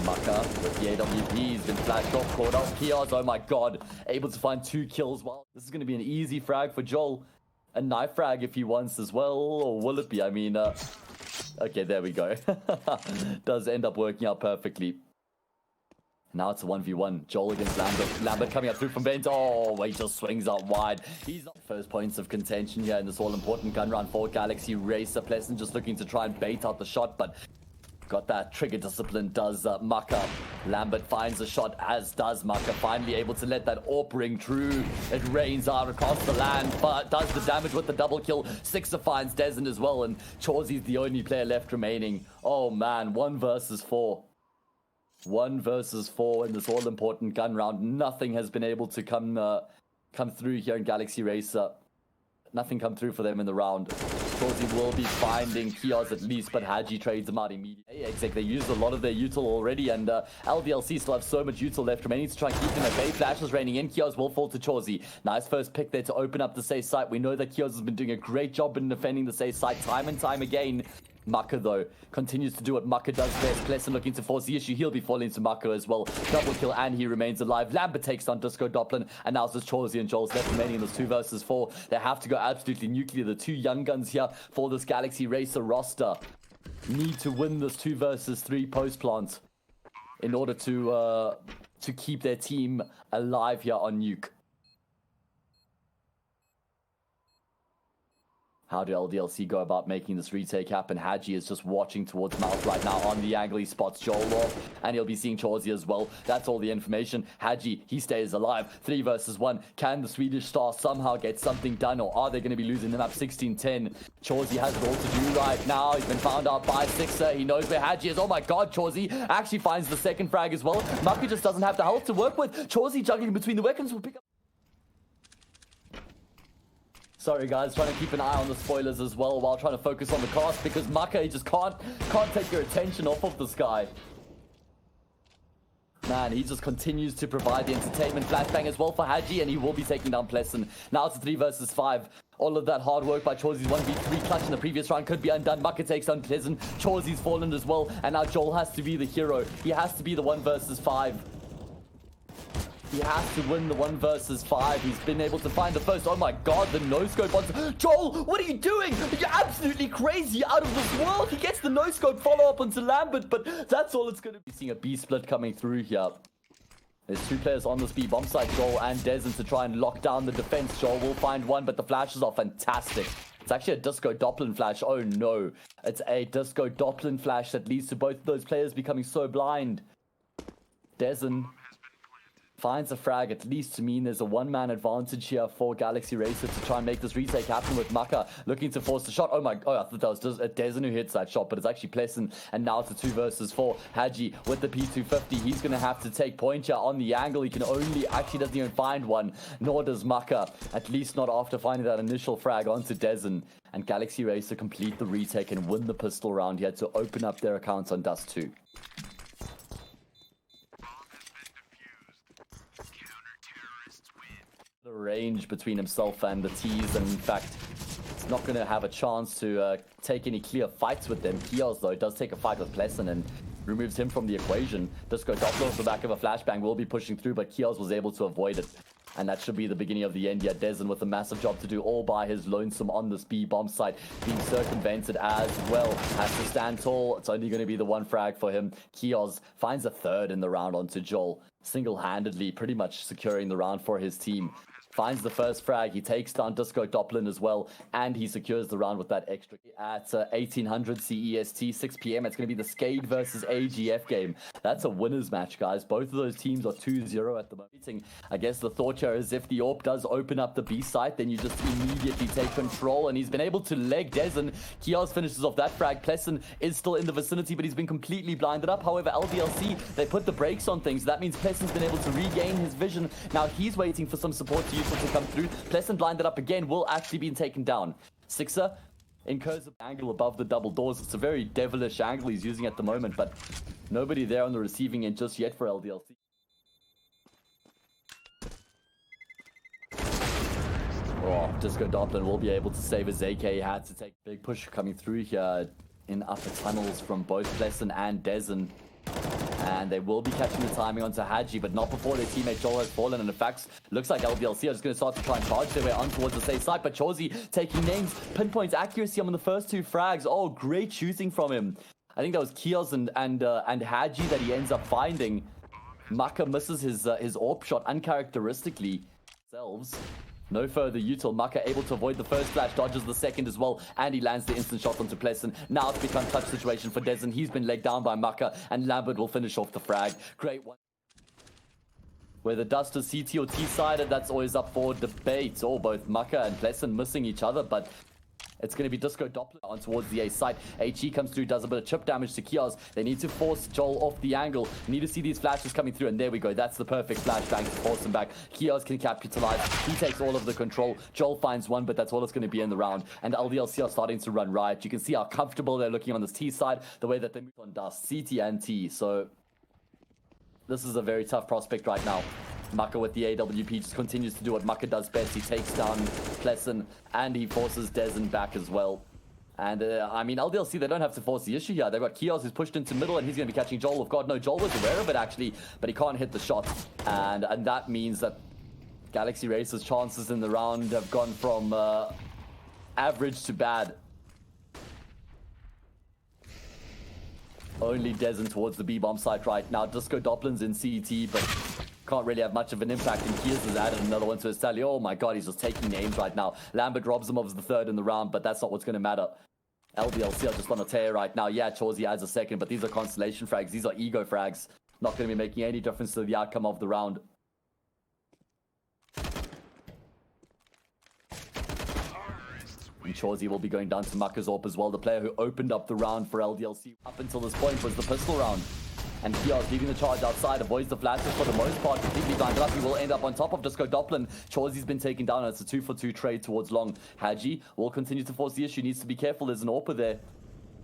Maka with the AWP, he's been flashed off, caught off. Keoz, oh my god, able to find 2 kills. Well, this is going to be an easy frag for Joel. A knife frag if he wants as well, or will it be? I mean, okay, there we go. Does end up working out perfectly. Now it's a 1v1. Joel against Lambert. Lambert coming up through from vent. Oh, he just swings out wide. He's on first points of contention here in this all-important gun round for Galaxy Racer. PlesseN just looking to try and bait out the shot, but got that trigger discipline, does Maka. Lambert finds the shot, as does Maka. Finally able to let that AWP ring true. It rains out across the land, but does the damage with the double kill. Sixer finds dezon as well, and Chawzzy's the only player left remaining. Oh man, 1 versus 4. 1 versus 4 in this all-important gun round. Nothing has been able to come through here in Galaxy Racer. Nothing come through for them in the round. Chawzzyy will be finding Keoz at least, but hAdji trades him out immediately. Exactly, they used a lot of their util already, and LDLC still have so much util left remaining to try and keep them at bay. Flashes raining in. Keoz will fall to Chawzzyy. Nice first pick there to open up the safe site. We know that Keoz has been doing a great job in defending the safe site time and time again. Maka, though, continues to do what Maka does best. PlesseN looking to force the issue. He'll be falling to Maka as well. Double kill, and he remains alive. Lambert takes down Disco doplan, and now it's just Chawzzyy and Joel's left remaining in this 2 versus 4. They have to go absolutely nuclear. The 2 young guns here for this Galaxy Racer roster. need to win this 2 versus 3 post plant in order to keep their team alive here on Nuke. How do LDLC go about making this retake happen? hAdji is just watching towards mouth right now on the angle. He spots Joel off, and he'll be seeing Chawzyyy as well. That's all the information. hAdji, he stays alive. 3 versus 1. Can the Swedish star somehow get something done, or are they going to be losing the map 16-10? Chawzyyy has it all to do right now. He's been found out by Sixer. He knows where hAdji is. Oh my god, Chawzyyy actually finds the second frag as well. Maka just doesn't have the health to work with. Chawzyyy juggling between the weapons will pick up. Sorry guys, trying to keep an eye on the spoilers as well while trying to focus on the cast, because Maka, he just can't take your attention off of this guy. Man, he just continues to provide the entertainment. Flashbang as well for hAdji, and he will be taking down PlesseN. Now it's a 3 versus 5. All of that hard work by Chawzzyyy's 1v3 clutch in the previous round could be undone. Maka takes down PlesseN. Chawzzyyy's fallen as well, and now Joel has to be the hero. He has to be the 1 versus 5. He has to win the 1 versus 5. He's been able to find the first. Oh my god, the no-scope on... Joel, what are you doing? You're absolutely crazy, out of this world. He gets the no-scope follow-up onto Lambert, but that's all it's going to be. Seeing a B-split coming through here. There's 2 players on this B bomb site, Joel and dezon, to try and lock down the defense. Joel will find one, but the flashes are fantastic. It's actually a disco doplan flash. Oh no. It's a disco doplan flash that leads to both of those players becoming so blind. dezon finds a frag, at least to mean there's a 1-man advantage here for Galaxy Racer to try and make this retake happen, with Maka looking to force the shot. Oh I thought that was just a dezon who hits that shot, but it's actually PlesseN, and now it's a 2 versus 4. hAdji with the P250, he's going to have to take point here on the angle. He can only, actually doesn't even find one, nor does Maka, at least not after finding that initial frag onto dezon. And Galaxy Racer complete the retake and win the pistol round here to open up their accounts on Dust 2. The range between himself and the T's, and in fact, it's not going to have a chance to take any clear fights with them. Keoz, though, does take a fight with PlesseN and removes him from the equation. Disco Doppler off the back of a flashbang will be pushing through, but Keoz was able to avoid it. And that should be the beginning of the end. Yeah, dezon with a massive job to do all by his lonesome on this B bomb site, being circumvented as well. Has to stand tall. It's only going to be the 1 frag for him. Keoz finds a 3rd in the round onto Joel, single-handedly pretty much securing the round for his team. Finds the first frag, he takes down Disco Doplan as well, and he secures the round with that extra. At 1800 CEST, 6 PM, it's going to be the Skade versus AGF game. That's a winner's match, guys. Both of those teams are 2-0 at the moment. I guess the thought here is if the AWP does open up the B site, then you just immediately take control, and he's been able to leg dezon. Keoz finishes off that frag. PlesseN is still in the vicinity, but he's been completely blinded up. However, LDLC, they put the brakes on things. That means PlesseN's been able to regain his vision. Now he's waiting for some support to use to come through. PlesseN blinded up again, will actually be taken down. Sixer incurs an angle above the double doors. It's a very devilish angle he's using at the moment, but nobody there on the receiving end just yet for LDLC. Oh, Disco Doplan will be able to save his AK. He had to take a big push coming through here in upper tunnels from both PlesseN and dezon. And they will be catching the timing onto hAdji, but not before their teammate Joel has fallen. And in fact, looks like LDLC are just going to start to try and charge their way on towards the safe side. But Chawzyyy taking names, pinpoints accuracy on the first 2 frags. Oh, great shooting from him. I think that was Keoz and hAdji that he ends up finding. Maka misses his AWP shot uncharacteristically. Themselves. No further util. Maka able to avoid the first flash, dodges the second as well, and he lands the instant shot onto PlesseN. Now it's become clutch situation for dezon. He's been legged down by Maka, and Lambert will finish off the frag. Great one. Whether Dust is CT or T-sided, that's always up for debate. Or both Maka and PlesseN missing each other, but it's going to be Disco Doppler on towards the A site. hAdji comes through, does a bit of chip damage to Keoz. They need to force Joel off the angle. Need to see these flashes coming through, and there we go. That's the perfect flashbang to force him back. Keoz can capitalize. He takes all of the control. Joel finds one, but that's all it's going to be in the round. And LDLC are starting to run riot. You can see how comfortable they're looking on this T side, the way that they move on Dust, CT and T. So this is a very tough prospect right now. Maka with the AWP just continues to do what Maka does best. He takes down PlesseN and he forces dezon back as well. And I mean, LDLC, they don't have to force the issue here. They've got Keoz who's pushed into middle, and he's going to be catching Joel off guard. No, Joel was aware of it actually, but he can't hit the shot. And that means that Galaxy Racer's chances in the round have gone from average to bad. Only dezon towards the B-bomb site right now. Disco doplan's in CT, but can't really have much of an impact. And Keoz has added another one to his tally. Oh my god, he's just taking names right now. Lambert robs him of the third in the round, but that's not what's going to matter. LDLC are just on a tear right now. Yeah, Chawzyyy adds a second, but these are constellation frags. These are ego frags. Not going to be making any difference to the outcome of the round. And Chawzyyy will be going down to Maka's AWP as well. The player who opened up the round for LDLC up until this point was the pistol round. And Keoz leaving the charge outside, avoids the flashes for the most part, completely blinded up. He will end up on top of Disco doplan. Chawzzy's been taken down, and it's a 2-for-2 trade towards long. hAdji will continue to force the issue, needs to be careful. There's an AWP there.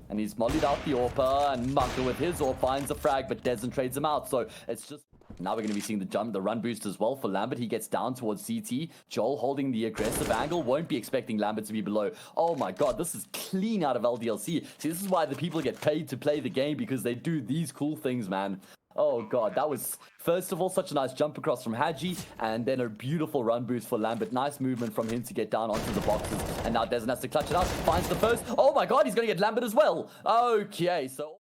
And he's mollied out the AWP, and Maka with his AWP finds a frag, but dezon trades him out. So it's just... Now we're going to be seeing the run boost as well for Lambert. He gets down towards CT. Joel holding the aggressive angle. Won't be expecting Lambert to be below. Oh my god, this is clean out of LDLC. See, this is why the people get paid to play the game, because they do these cool things, man. Oh god, that was, first of all, such a nice jump across from hAdji, and then a beautiful run boost for Lambert. Nice movement from him to get down onto the boxes. And now dezon has to clutch it out. Finds the first. Oh my god, he's going to get Lambert as well. Okay, so...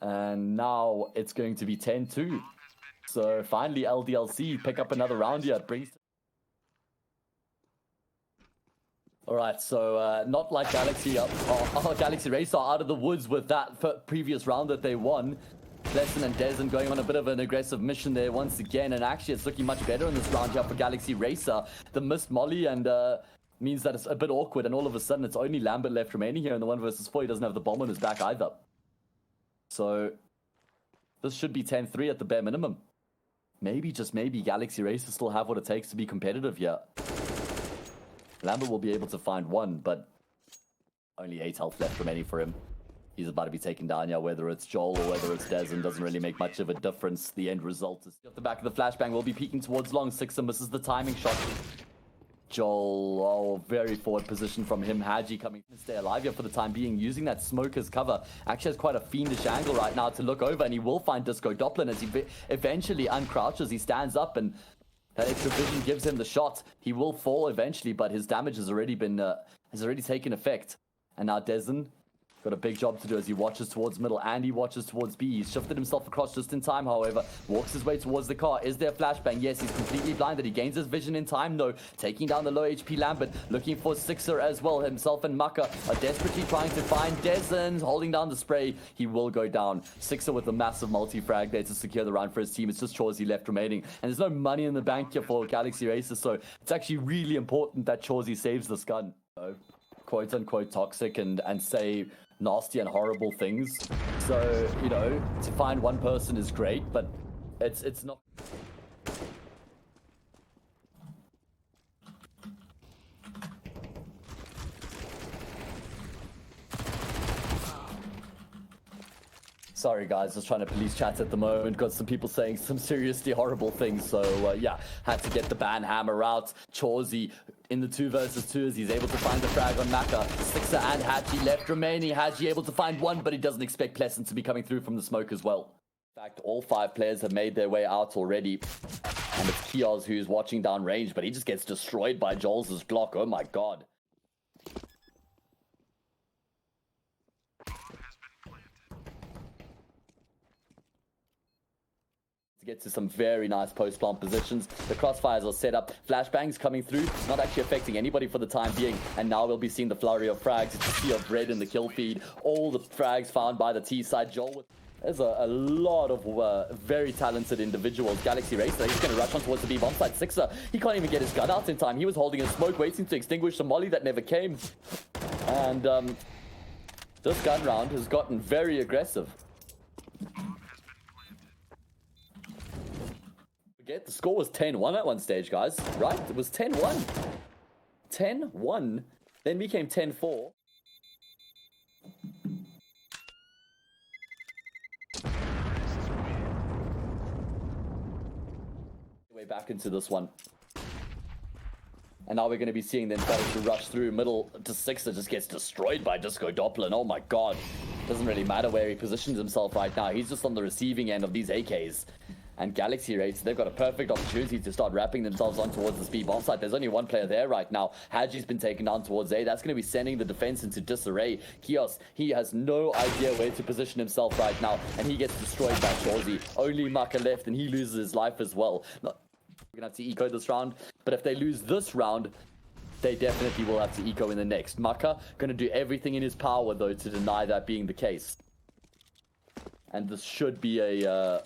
And now it's going to be 10-2. So finally LDLC pick up another round here. It brings... Alright, so not like Galaxy Galaxy Race are out of the woods with that previous round that they won. PlesseN and dezon going on a bit of an aggressive mission there once again. And actually it's looking much better in this round here for Galaxy Racer. The missed molly and... means that it's a bit awkward, and all of a sudden it's only Lambert left remaining here in the 1v4. He doesn't have the bomb on his back either. So, this should be 10-3 at the bare minimum. Maybe, just maybe, Galaxy Racers still have what it takes to be competitive here. Lambert will be able to find one, but only 8 health left remaining for him. He's about to be taken down here, whether it's Joel or whether it's dezon. Doesn't really make much of a difference. The end result is... At the back of the flashbang will be peeking towards long. Sixer misses the timing shot. Joel, oh, very forward position from him. hAdji coming to stay alive here for the time being, using that smoke as cover. Actually has quite a fiendish angle right now to look over, and he will find Disco doplan as he eventually uncrouches. He stands up, and that extra vision gives him the shot. He will fall eventually, but his damage has already been taken effect. And now dezon got a big job to do as he watches towards middle and he watches towards B. He's shifted himself across just in time, however. Walks his way towards the car. Is there a flashbang? Yes, he's completely blinded. He gains his vision in time, though. Taking down the low HP Lambert. Looking for Sixer as well. Himself and Maka are desperately trying to find dezon. Holding down the spray. He will go down. Sixer with a massive multi-frag there to secure the round for his team. It's just Chawzyyy left remaining. And there's no money in the bank here for Galaxy Racers, so it's actually really important that Chawzyyy saves this gun. So, quote-unquote toxic and say... nasty and horrible things. So, you know, to find one person is great, but it's not... Sorry guys, just trying to police chat at the moment. Got some people saying some seriously horrible things. So yeah, had to get the ban hammer out. Chawzyyy in the 2 versus 2 as he's able to find the frag on Maka. Sixer and hAdji left remaining. hAdji able to find one, but he doesn't expect PlesseN to be coming through from the smoke as well. In fact, all 5 players have made their way out already. And it's Keoz who's watching down range, but he just gets destroyed by Joel's Glock. Oh my god. To get to some very nice post-plant positions. The crossfires are set up. Flashbangs coming through. Not actually affecting anybody for the time being. And now we'll be seeing the flurry of frags. It's a sea of red in the kill feed. All the frags found by the T side. Joel, there's a lot of very talented individuals. Galaxy Racer, he's going to rush on towards the B-bomb side. Sixer, he can't even get his gun out in time. He was holding a smoke, waiting to extinguish the molly that never came. And this gun round has gotten very aggressive. Forget the score was 10-1 at one stage, guys. Right? It was 10-1. 10-1. Then became 10-4. Way back into this one. And now we're going to be seeing them starting to rush through middle to Sixer. Just gets destroyed by Disco doplan. Oh my god. Doesn't really matter where he positions himself right now. He's just on the receiving end of these AKs. And Galaxy Racer, they've got a perfect opportunity to start wrapping themselves on towards the speed bomb site. There's only one player there right now. hAdji's been taken down towards A. That's going to be sending the defense into disarray. Keoz, he has no idea where to position himself right now, and he gets destroyed by Chawzyyy. Only Maka left, and he loses his life as well. We're going to have to eco this round, but if they lose this round, they definitely will have to eco in the next. Maka going to do everything in his power, though, to deny that being the case. And this should be a...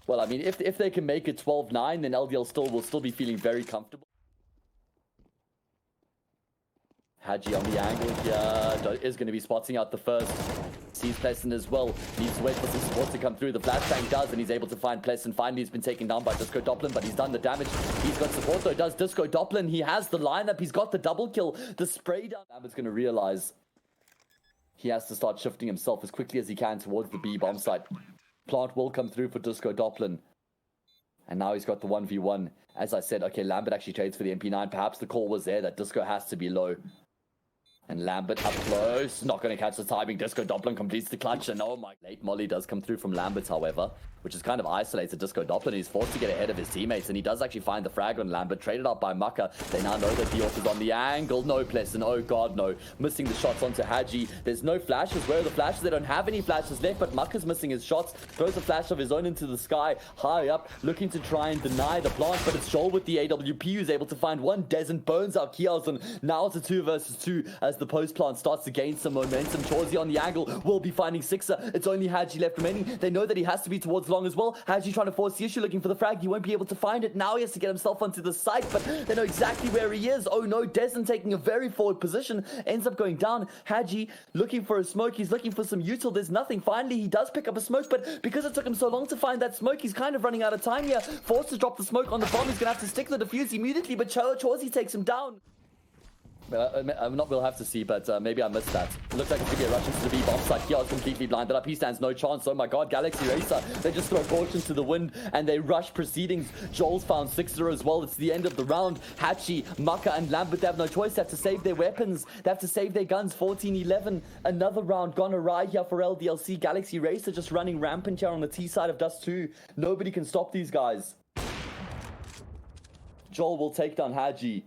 well, I mean, if they can make it 12-9, then LDL will still be feeling very comfortable. hAdji on the angle here is going to be spotting out the first. Sees PlesseN as well. Needs to wait for some support to come through. The flashbang does, and he's able to find PlesseN. Finally, he's been taken down by Disco doplan, but he's done the damage. He's got support, though. Does Disco doplan. He has the lineup. He's got the double kill. The spray down. Lambert's going to realize he has to start shifting himself as quickly as he can towards the B bomb site. Plant will come through for Disco doplan. And now he's got the 1v1. As I said, okay, Lambert actually trades for the MP9. Perhaps the call was there that Disco has to be low. And Lambert up close, not going to catch the timing. Disco doplan completes the clutch, and oh my... Late molly does come through from Lambert, however, which is kind of isolated Disco doplan. He's forced to get ahead of his teammates, and he does actually find the frag on Lambert, traded up by Maka. They now know that the off is on the angle. No PlesseN, oh god, no. Missing the shots onto hAdji. There's no flashes. Where are the flashes? They don't have any flashes left, but Maka's missing his shots. Throws a flash of his own into the sky, high up, looking to try and deny the plant, but it's Joel with the AWP who's able to find one. dezon burns out Keoz, and now it's a 2 versus 2 as the post plant starts to gain some momentum. Chawzyyy on the angle will be finding Sixer. It's only hAdji left remaining. They know that he has to be towards long as well. hAdji trying to force the issue, looking for the frag. He won't be able to find it. Now he has to get himself onto the site, but they know exactly where he is. Oh no, dezon taking a very forward position. Ends up going down. hAdji looking for a smoke. He's looking for some util. There's nothing. Finally, he does pick up a smoke, but because it took him so long to find that smoke, he's kind of running out of time here. Forced to drop the smoke on the bomb. He's going to have to stick the defuse immediately, but Chawzyyy takes him down. We'll have to see, but maybe I missed that. It looks like it's going to be a rush into the B bomb site. Keoz completely blinded up. He stands no chance. Oh my god, Galaxy Racer. They just throw caution to the wind and they rush proceedings. Joel's found Sixer as well. It's the end of the round. hAdji, Maka, and Lambert, they have no choice. They have to save their weapons. They have to save their guns. 14-11. Another round gone awry here for LDLC. Galaxy Racer just running rampant here on the T side of Dust 2. Nobody can stop these guys. Joel will take down hAdji.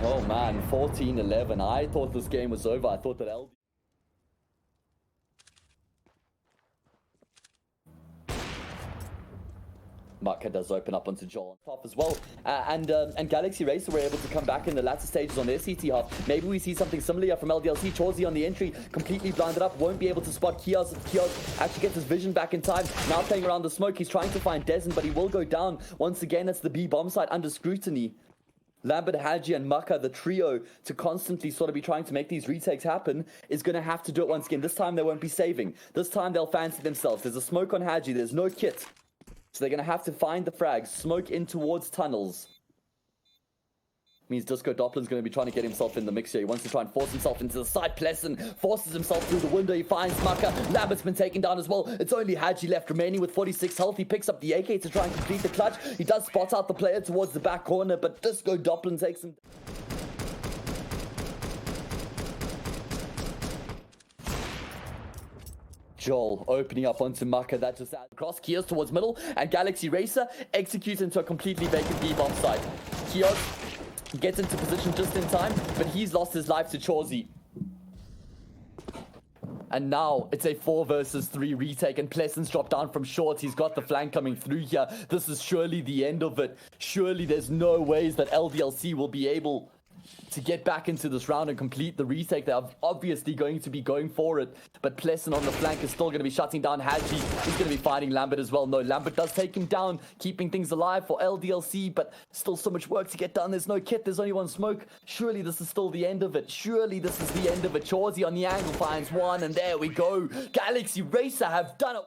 Oh man, 14-11. I thought this game was over. I thought that Maka does open up onto Joel on top as well. And Galaxy Racer were able to come back in the latter stages on their CT half. Maybe we see something similar from LDLC. Chawzyyy on the entry, completely blinded up, won't be able to spot Keoz. Keoz actually gets his vision back in time. Now playing around the smoke, he's trying to find dezon, but he will go down. Once again, it's the B bomb site under scrutiny. Lambert, hAdji, and Maka, the trio, to constantly sort of be trying to make these retakes happen, is going to have to do it once again. This time they won't be saving. This time they'll fancy themselves. There's a smoke on hAdji. There's no kit. So they're going to have to find the frags, smoke in towards tunnels. Means Disco doplan's going to be trying to get himself in the mix here. He wants to try and force himself into the side. PlesseN forces himself through the window. He finds Maka. Lambert's been taken down as well. It's only hAdji left remaining with 46 health. He picks up the AK to try and complete the clutch. He does spot out the player towards the back corner, but Disco doplan takes him. Joel opening up onto Maka. That just adds across. Keoz towards middle, and Galaxy Racer executes into a completely vacant B bomb site. Keoz gets into position just in time, but he's lost his life to Chawzyyy. And now it's a 4 versus 3 retake, and PlesseN's dropped down from short. He's got the flank coming through here. This is surely the end of it. Surely there's no ways that LDLC will be able to get back into this round and complete the retake. They're obviously going to be going for it, but PlesseN on the flank is still going to be shutting down hAdji. He's going to be fighting Lambert as well. No, Lambert does take him down, keeping things alive for LDLC, but still so much work to get done. There's no kit, there's only one smoke. Surely this is still the end of it. Surely this is the end of it. Chawzyyy on the angle finds one, and there we go. Galaxy Racer have done it.